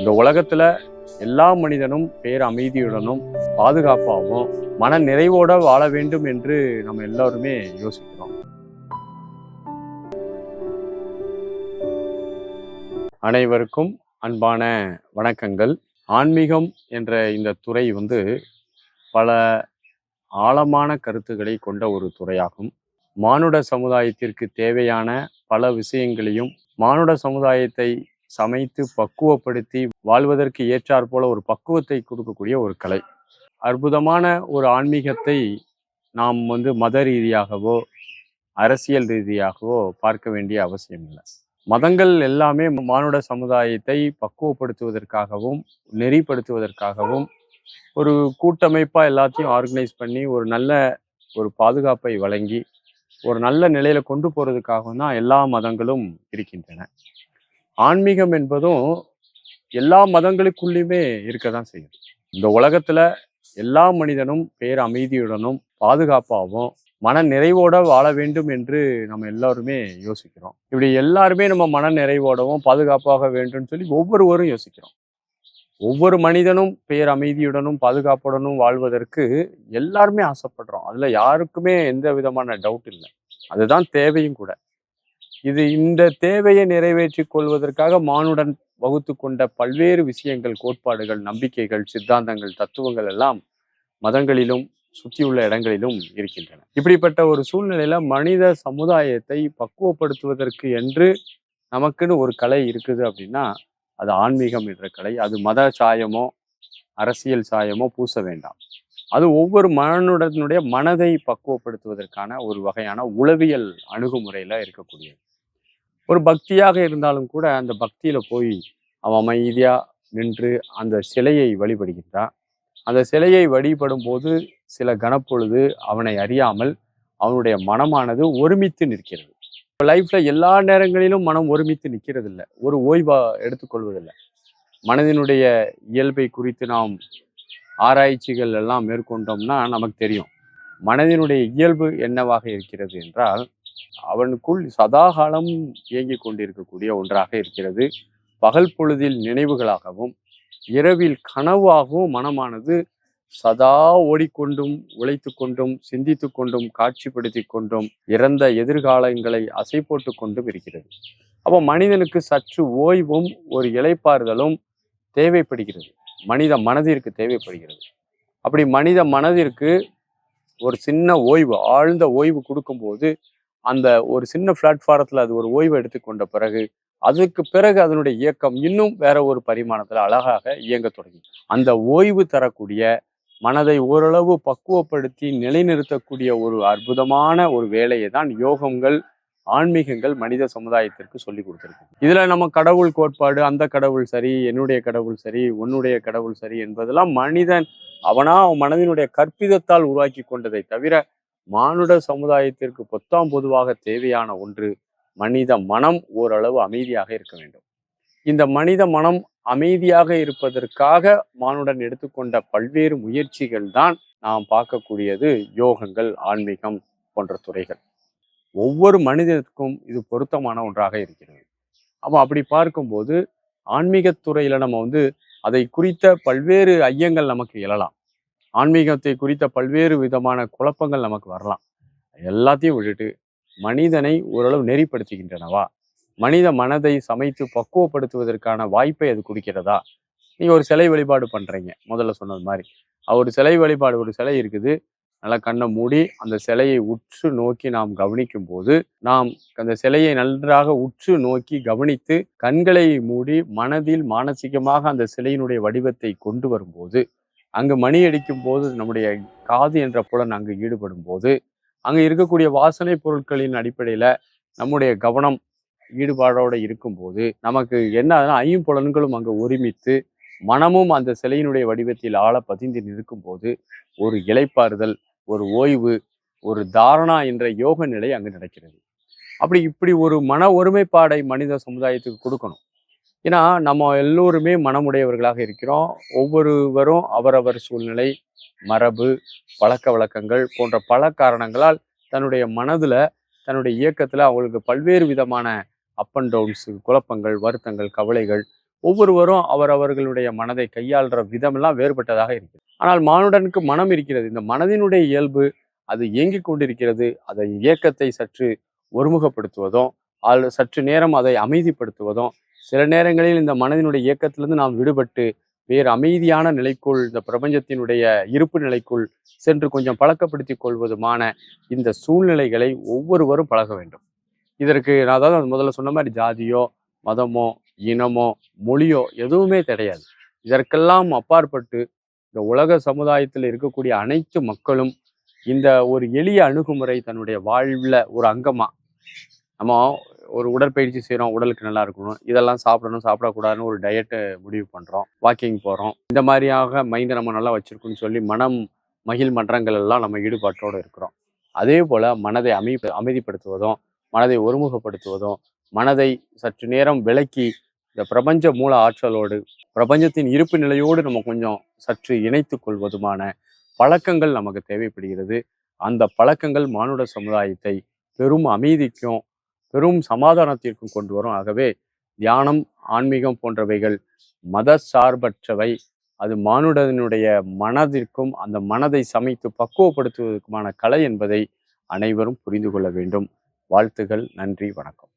இந்த உலகத்துல எல்லா மனிதனும் அமைதியுடனும் பாதுகாப்பாகவும் மன நிறைவோட வாழ வேண்டும் என்று நம்ம எல்லாருமே யோசிக்கிறோம். அனைவருக்கும் அன்பான வணக்கங்கள். ஆன்மீகம் என்ற இந்த துறை பல ஆழமான கருத்துக்களை கொண்ட ஒரு துறையாகும். மானுட சமுதாயத்திற்கு தேவையான பல விஷயங்களையும் மானுட சமுதாயத்தை சமைத்து பக்குவப்படுத்தி வாழ்வதற்கு ஏற்றாற் போல ஒரு பக்குவத்தை கொடுக்கக்கூடிய ஒரு கலை. அற்புதமான ஒரு ஆன்மீகத்தை நாம் மத ரீதியாகவோ அரசியல் ரீதியாகவோ பார்க்க வேண்டிய அவசியம் இல்லை. மதங்கள் எல்லாமே மானுட சமுதாயத்தை பக்குவப்படுத்துவதற்காகவும் நெறிப்படுத்துவதற்காகவும் ஒரு கூட்டமைப்பா எல்லாத்தையும் ஆர்கனைஸ் பண்ணி ஒரு பாதுகாப்பை வழங்கி ஒரு நல்ல நிலையில கொண்டு போறதுக்காகவும் தான் எல்லா மதங்களும் இருக்கின்றன. ஆன்மீகம் என்பதும் எல்லா மதங்களுக்குள்ளேயுமே இருக்கதான் செய்யுது. இந்த உலகத்துல எல்லா மனிதனும் அமைதியுடனும் பாதுகாப்பாகவும் மன நிறைவோட வாழ வேண்டும் என்று நம்ம எல்லாருமே யோசிக்கிறோம். இப்படி எல்லாருமே நம்ம மன நிறைவோடவும் பாதுகாப்பாக வேண்டும் சொல்லி ஒவ்வொருவரும் யோசிக்கிறோம். ஒவ்வொரு மனிதனும் அமைதியுடனும் பாதுகாப்புடனும் வாழ்வதற்கு எல்லாருமே ஆசைப்படுறோம். அதுல யாருக்குமே எந்த விதமான டவுட் இல்லை. அதுதான் தேவையும் கூட. இந்த தேவையை நிறைவேற்றி கொள்வதற்காக மானுடன் வகுத்து கொண்ட பல்வேறு விஷயங்கள், கோட்பாடுகள், நம்பிக்கைகள், சித்தாந்தங்கள், தத்துவங்கள் எல்லாம் மதங்களிலும் சுற்றியுள்ள இடங்களிலும் இருக்கின்றன. இப்படிப்பட்ட ஒரு சூழ்நிலையில மனித சமுதாயத்தை பக்குவப்படுத்துவதற்கு என்று நமக்குன்னு ஒரு கலை இருக்குது அப்படின்னா அது ஆன்மீகம் என்ற கலை. அது மத சாயமோ அரசியல் சாயமோ பூச வேண்டாம். அது ஒவ்வொரு மனுடனுடைய மனதை பக்குவப்படுத்துவதற்கான ஒரு வகையான உளவியல் அணுகுமுறையில இருக்கக்கூடியது. ஒரு பக்தியாக இருந்தாலும் கூட அந்த பக்தியில போய் அவன் அமைதியா நின்று அந்த சிலையை வழிபடுகின்றான். அந்த சிலையை வழிபடும் போது சில கணப்பொழுது அவனை அறியாமல் அவனுடைய மனமானது ஒருமித்து நிற்கிறது. லைஃப்ல எல்லா நேரங்களிலும் மனம் ஒருமித்து நிற்கிறது இல்லை, ஒரு ஓய்வா எடுத்துக்கொள்வதில்லை. மனதினுடைய இயல்பை குறித்து நாம் ஆராய்ச்சிகள் எல்லாம் மேற்கொண்டோம்னா நமக்கு தெரியும். மனதினுடைய இயல்பு என்னவாக இருக்கிறது என்றால் அவனுக்குள் சதாகாலம் இயங்கிக் கொண்டிருக்கக்கூடிய ஒன்றாக இருக்கிறது. பகல் பொழுதில் நினைவுகளாகவும் இரவில் கனவாகவும் மனமானது சதா ஓடிக்கொண்டும் உழைத்து கொண்டும் சிந்தித்து கொண்டும் காட்சிப்படுத்தி கொண்டும் இறந்த எதிர்காலங்களை அசை போட்டு கொண்டும் இருக்கிறது. அப்போ மனிதனுக்கு சற்று ஓய்வும் ஒரு இளைப்பாறுதலும் தேவைப்படுகிறது. மனித மனதிற்கு தேவைப்படுகிறது. அப்படி மனித மனதிற்கு ஒரு சின்ன ஓய்வு, ஆழ்ந்த ஓய்வு கொடுக்கும்போது அந்த ஒரு சின்ன பிளாட்ஃபாரத்தில் அது ஒரு ஓய்வு எடுத்துக்கொண்ட பிறகு அதுக்கு பிறகு அதனுடைய இயக்கம் இன்னும் வேற ஒரு பரிமாணத்தில் அழகாக இயங்க தொடங்கி அந்த ஓய்வு தரக்கூடிய மனதை ஓரளவு பக்குவப்படுத்தி நிலைநிறுத்தக்கூடிய ஒரு அற்புதமான ஒரு வேலையை தான் யோகங்கள், ஆன்மீகங்கள் மனித சமுதாயத்திற்கு சொல்லி கொடுத்துருக்கு. இதுல நம்ம கடவுள் கோட்பாடு, அந்த கடவுள் சரி, என்னுடைய கடவுள் சரி, உன்னுடைய கடவுள் சரி என்பதெல்லாம் மனிதன் அவன் மனதினுடைய கற்பிதத்தால் உருவாக்கி கொண்டதை தவிர மானுட சமுதாயத்திற்கு பொதுவாக தேவையான ஒன்று மனித மனம் ஓரளவு அமைதியாக இருக்க வேண்டும். இந்த மனித மனம் அமைதியாக இருப்பதற்காக மானுடன் எடுத்துக்கொண்ட பல்வேறு முயற்சிகள் தான் நாம் பார்க்கக்கூடியது யோகங்கள், ஆன்மீகம் போன்ற துறைகள். ஒவ்வொரு மனிதனுக்கும் இது பொருத்தமான ஒன்றாக இருக்கிறது. அப்போ அப்படி பார்க்கும்போது ஆன்மீகத்துறையில நம்ம அதை குறித்த பல்வேறு ஐயங்கள் நமக்கு எழலாம். ஆன்மீகத்தை குறித்த பல்வேறு விதமான குழப்பங்கள் நமக்கு வரலாம். எல்லாத்தையும் விட்டுட்டு மனிதனை ஓரளவு நெறிப்படுத்துகின்றனவா, மனித மனதை சமைத்து பக்குவப்படுத்துவதற்கான வாய்ப்பை அது கொடுக்கிறதா? நீங்க ஒரு சிலை வழிபாடு பண்றீங்க, முதல்ல சொன்னது மாதிரி ஒரு சிலை வழிபாடு, ஒரு சிலை இருக்குது, நல்லா கண்ணை மூடி அந்த சிலையை உற்று நோக்கி நாம் கவனிக்கும் போது நாம் அந்த சிலையை நன்றாக உற்று நோக்கி கவனித்து கண்களை மூடி மனதில் மானசீகமாக அந்த சிலையினுடைய வடிவத்தை கொண்டு வரும்போது அங்கு மணி அடிக்கும் போது நம்முடைய காது என்ற புலன் அங்கு ஈடுபடும் போது அங்கு இருக்கக்கூடிய வாசனை பொருட்களின் அடிப்படையில நம்முடைய கவனம் ஈடுபாடோடு இருக்கும்போது நமக்கு என்ன ஐம்புலன்களும் அங்கு ஒருமித்து மனமும் அந்த சிலையினுடைய வடிவத்தில் ஆழ பதிந்து நிற்கும் போது ஒரு இளைப்பாறுதல், ஒரு ஓய்வு, ஒரு தாரணா என்ற யோக நிலை அங்கு நடக்கிறது. இப்படி ஒரு மன ஒருமைப்பாடை மனித சமுதாயத்துக்கு கொடுக்கணும். ஏன்னா நம்ம எல்லோருமே மனமுடையவர்களாக இருக்கிறோம். ஒவ்வொருவரும் அவரவர் சூழ்நிலை, மரபு, பழக்க வழக்கங்கள் போன்ற பல காரணங்களால் தன்னுடைய மனதுல, தன்னுடைய இயக்கத்துல அவங்களுக்கு பல்வேறு விதமான அப் அண்ட் டவுன்ஸ், குழப்பங்கள், வருத்தங்கள், கவலைகள் ஒவ்வொருவரும் அவர்களுடைய மனதை கையாளுற விதமெல்லாம் வேறுபட்டதாக இருக்கிறது. ஆனால் மானுடனுக்கு மனம் இருக்கிறது. இந்த மனதினுடைய இயல்பு அது இயங்கிக் கொண்டிருக்கிறது. அதை இயக்கத்தை சற்று ஒருமுகப்படுத்துவதும் சற்று நேரம் அதை அமைதிப்படுத்துவதும், சில நேரங்களில் இந்த மனதினுடைய இயக்கத்திலிருந்து நாம் விடுபட்டு வேறு அமைதியான நிலைக்குள், இந்த பிரபஞ்சத்தினுடைய இருப்பு நிலைக்குள் சென்று கொஞ்சம் பழக்கப்படுத்திக் கொள்வதுமான இந்த சூழ்நிலைகளை ஒவ்வொருவரும் பழக வேண்டும். இதற்கு நான் அதாவது முதல்ல சொன்ன மாதிரி ஜாதியோ, மதமோ, இனமோ, மொழியோ எதுவுமே கிடையாது. இதற்கெல்லாம் அப்பாற்பட்டு இந்த உலக சமுதாயத்தில் இருக்கக்கூடிய அனைத்து மக்களும் இந்த ஒரு எளிய அணுகுமுறை தன்னுடைய வாழ்வில் ஒரு அங்கமா, நம்ம ஒரு உடற்பயிற்சி செய்கிறோம், உடலுக்கு நல்லா இருக்கணும், இதெல்லாம் சாப்பிடணும், சாப்பிடக்கூடாதுன்னு ஒரு டயட்டை முடிவு பண்ணுறோம், வாக்கிங் போகிறோம், இந்த மாதிரியாக மைண்டை நம்ம நல்லா வச்சுருக்கோன்னு சொல்லி மனம் மகிழ் மன்றங்கள் எல்லாம் நம்ம ஈடுபாட்டோடு இருக்கிறோம். அதே போல் மனதை அமைதிப்படுத்துவதும், மனதை ஒருமுகப்படுத்துவதும், மனதை சற்று நேரம் விலக்கி இந்த பிரபஞ்ச மூல ஆற்றலோடு, பிரபஞ்சத்தின் இருப்பு நிலையோடு நம்ம கொஞ்சம் சற்று இணைத்து கொள்வதுமான பழக்கங்கள் நமக்கு தேவைப்படுகிறது. அந்த பழக்கங்கள் மானுட சமுதாயத்தை பெரும் அமைதிக்கும் பெரும் சமாதானத்திற்கும் கொண்டு வரும். ஆகவே தியானம், ஆன்மீகம் போன்றவைகள் மத சார்பற்றவை. அது மானுடனுடைய மனதிற்கும் அந்த மனதை சமைத்து பக்குவப்படுத்துவதற்குமான கலை என்பதை அனைவரும் புரிந்து கொள்ள வேண்டும். வாழ்த்துகள். நன்றி. வணக்கம்.